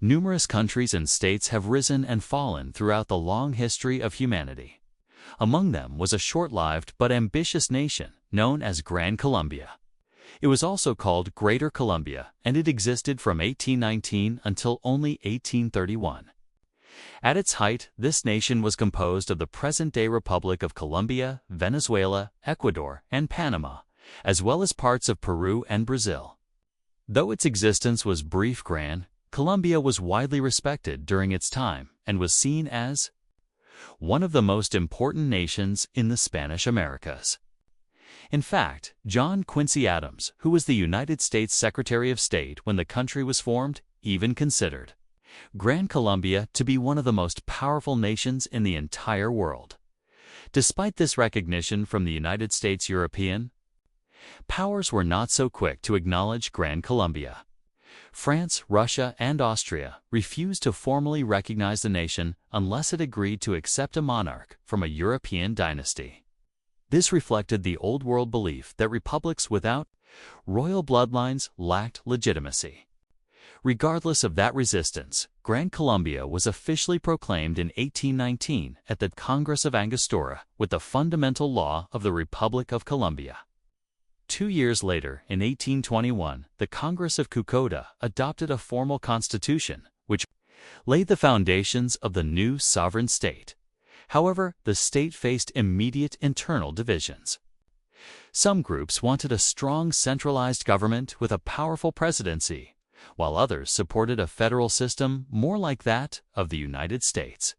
Numerous countries and states have risen and fallen throughout the long history of humanity. Among them was a short-lived but ambitious nation known as Gran Colombia. It was also called Greater Colombia, and it existed from 1819 until only 1831. At its height, this nation was composed of the present-day Republic of Colombia, Venezuela, Ecuador, and Panama, as well as parts of Peru and Brazil. Though its existence was brief, Gran Colombia was widely respected during its time and was seen as one of the most important nations in the Spanish Americas. In fact, John Quincy Adams, who was the United States Secretary of State when the country was formed, even considered Gran Colombia to be one of the most powerful nations in the entire world. Despite this recognition from the United States, European powers were not so quick to acknowledge Gran Colombia. France, Russia, and Austria refused to formally recognize the nation unless it agreed to accept a monarch from a European dynasty. This reflected the old world belief that republics without royal bloodlines lacked legitimacy. Regardless of that resistance, Gran Colombia was officially proclaimed in 1819 at the Congress of Angostura with the fundamental law of the Republic of Colombia. 2 years later, in 1821, the Congress of Cucuta adopted a formal constitution, which laid the foundations of the new sovereign state. However, the state faced immediate internal divisions. Some groups wanted a strong centralized government with a powerful presidency, while others supported a federal system more like that of the United States.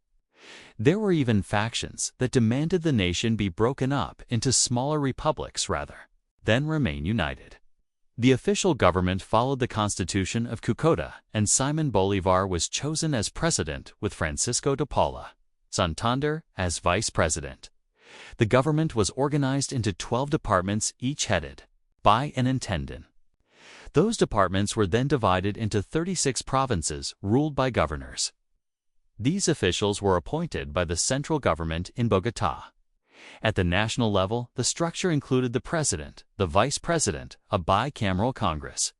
There were even factions that demanded the nation be broken up into smaller republics rather than remain united. The official government followed the Constitution of Cucuta, and Simón Bolívar was chosen as president with Francisco de Paula Santander as vice president. The government was organized into 12 departments, each headed by an intendant. Those departments were then divided into 36 provinces ruled by governors. These officials were appointed by the central government in Bogotá. At the national level, the structure included the president, the vice president, a bicameral Congress,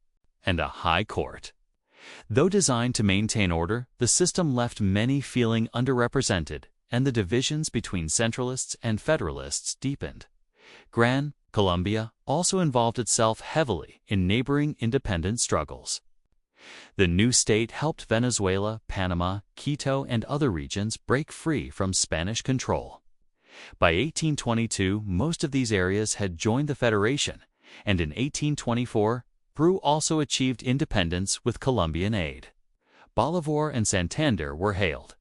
and a high court. Though designed to maintain order, the system left many feeling underrepresented, and the divisions between centralists and federalists deepened. Gran Colombia also involved itself heavily in neighboring independent struggles. The new state helped Venezuela, Panama, Quito, and other regions break free from Spanish control. By 1822, most of these areas had joined the Federation, and in 1824, Peru also achieved independence with Colombian aid. Bolívar and Santander were hailed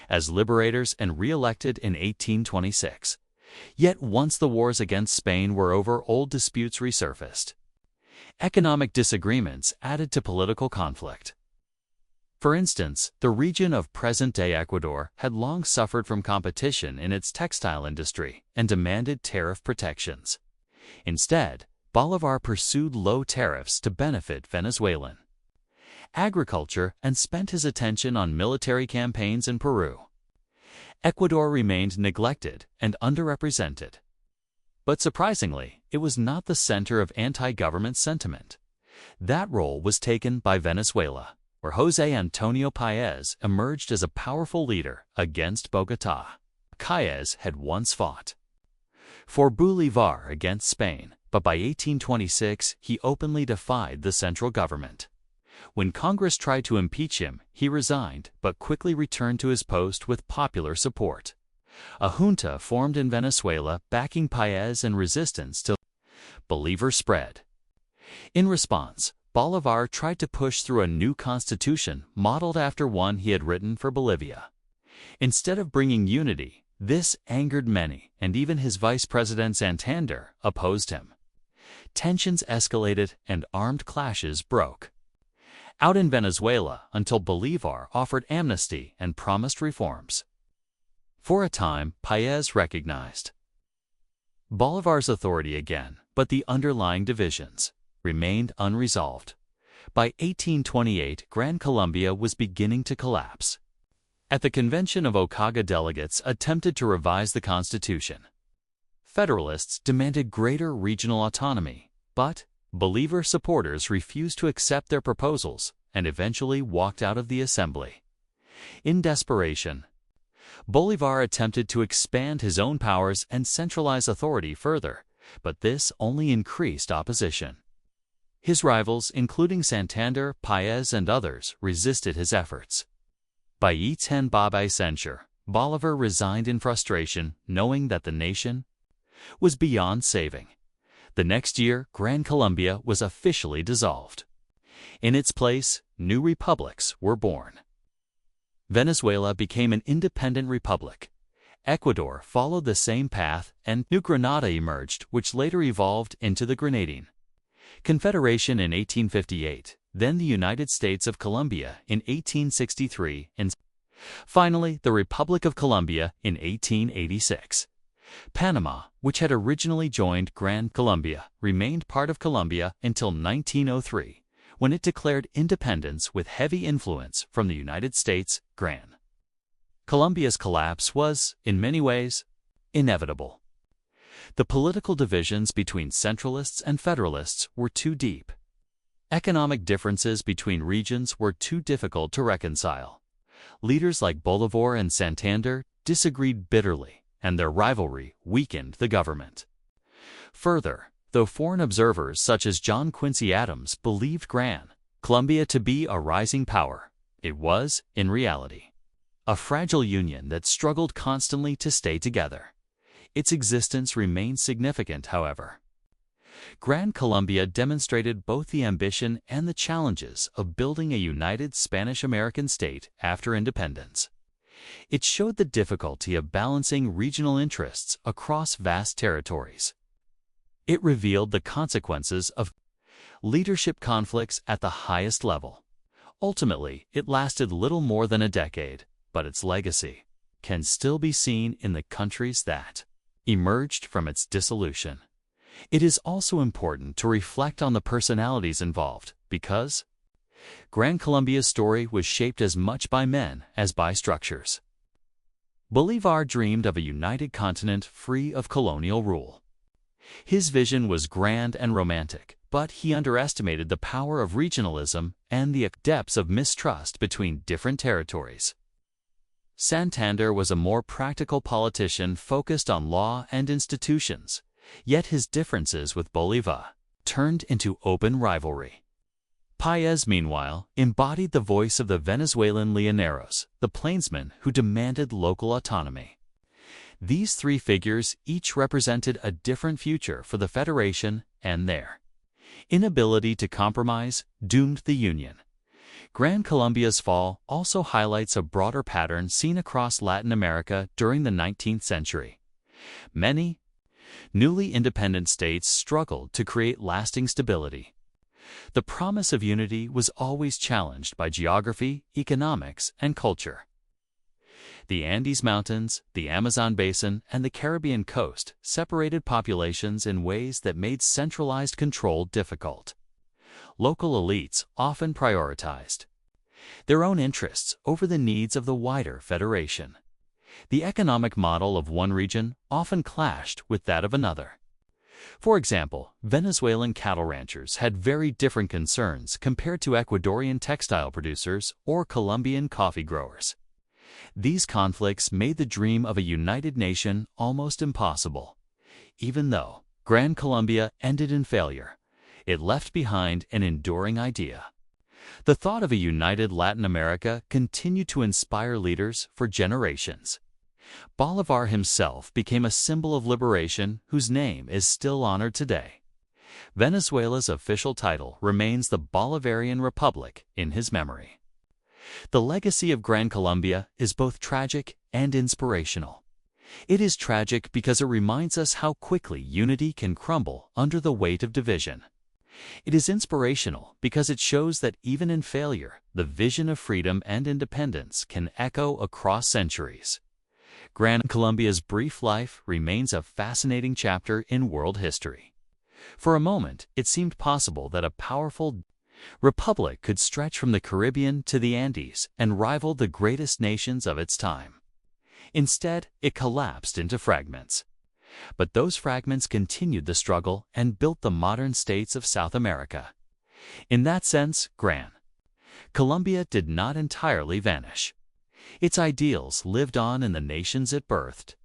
as liberators and re-elected in 1826. Yet once the wars against Spain were over, old disputes resurfaced. Economic disagreements added to political conflict. For instance, the region of present-day Ecuador had long suffered from competition in its textile industry and demanded tariff protections. Instead, Bolívar pursued low tariffs to benefit Venezuelan agriculture and spent his attention on military campaigns in Peru. Ecuador remained neglected and underrepresented. But surprisingly, it was not the center of anti-government sentiment. That role was taken by Venezuela, where José Antonio Páez emerged as a powerful leader against Bogotá. Páez had once fought for Bolívar against Spain, but by 1826 he openly defied the central government. When Congress tried to impeach him, he resigned but quickly returned to his post with popular support. A junta formed in Venezuela backing Páez, and resistance to Bolívar spread. In response, Bolívar tried to push through a new constitution modeled after one he had written for Bolivia. Instead of bringing unity, this angered many, and even his vice president Santander opposed him. Tensions escalated and armed clashes broke out in Venezuela until Bolívar offered amnesty and promised reforms. For a time, Páez recognized Bolívar's authority again, but the underlying divisions remained unresolved. By 1828, Gran Colombia was beginning to collapse. At the convention of Ocaga, delegates attempted to revise the constitution. Federalists demanded greater regional autonomy, but Bolívar supporters refused to accept their proposals, and eventually walked out of the assembly. In desperation, Bolívar attempted to expand his own powers and centralize authority further, but this only increased opposition. His rivals, including Santander, Páez, and others, resisted his efforts. By 10 Babay censure, Bolívar resigned in frustration, knowing that the nation was beyond saving. The next year, Gran Colombia was officially dissolved. In its place, new republics were born. Venezuela became an independent republic. Ecuador followed the same path, and New Granada emerged, which later evolved into the Grenadine Confederation in 1858, then the United States of Colombia in 1863, and finally the Republic of Colombia in 1886. Panama, which had originally joined Gran Colombia, remained part of Colombia until 1903, when it declared independence with heavy influence from the United States. Gran Colombia's collapse was, in many ways, inevitable. The political divisions between centralists and federalists were too deep. Economic differences between regions were too difficult to reconcile. Leaders like Bolívar and Santander disagreed bitterly, and their rivalry weakened the government. Further, though foreign observers such as John Quincy Adams believed Gran Colombia to be a rising power, it was, in reality, a fragile union that struggled constantly to stay together. Its existence remained significant, however. Gran Colombia demonstrated both the ambition and the challenges of building a united Spanish-American state after independence. It showed the difficulty of balancing regional interests across vast territories. It revealed the consequences of leadership conflicts at the highest level. Ultimately, it lasted little more than a decade, but its legacy can still be seen in the countries that emerged from its dissolution. It is also important to reflect on the personalities involved, because Gran Colombia's story was shaped as much by men as by structures. Bolívar dreamed of a united continent free of colonial rule. His vision was grand and romantic, but he underestimated the power of regionalism and the depths of mistrust between different territories. Santander was a more practical politician focused on law and institutions, yet his differences with Bolívar turned into open rivalry. Páez, meanwhile, embodied the voice of the Venezuelan llaneros, the plainsmen who demanded local autonomy. These three figures each represented a different future for the Federation, and their inability to compromise doomed the Union. Gran Colombia's fall also highlights a broader pattern seen across Latin America during the 19th century. Many newly independent states struggled to create lasting stability. The promise of unity was always challenged by geography, economics, and culture. The Andes Mountains, the Amazon Basin, and the Caribbean coast separated populations in ways that made centralized control difficult. Local elites often prioritized their own interests over the needs of the wider federation. The economic model of one region often clashed with that of another. For example, Venezuelan cattle ranchers had very different concerns compared to Ecuadorian textile producers or Colombian coffee growers. These conflicts made the dream of a united nation almost impossible. Even though Gran Colombia ended in failure, it left behind an enduring idea. The thought of a united Latin America continued to inspire leaders for generations. Bolívar himself became a symbol of liberation whose name is still honored today. Venezuela's official title remains the Bolivarian Republic in his memory. The legacy of Gran Colombia is both tragic and inspirational. It is tragic because it reminds us how quickly unity can crumble under the weight of division. It is inspirational because it shows that even in failure, the vision of freedom and independence can echo across centuries. Gran Colombia's brief life remains a fascinating chapter in world history. For a moment, it seemed possible that a powerful republic could stretch from the Caribbean to the Andes and rival the greatest nations of its time. Instead, it collapsed into fragments. But those fragments continued the struggle and built the modern states of South America. In that sense, Gran Colombia did not entirely vanish. Its ideals lived on in the nations it birthed.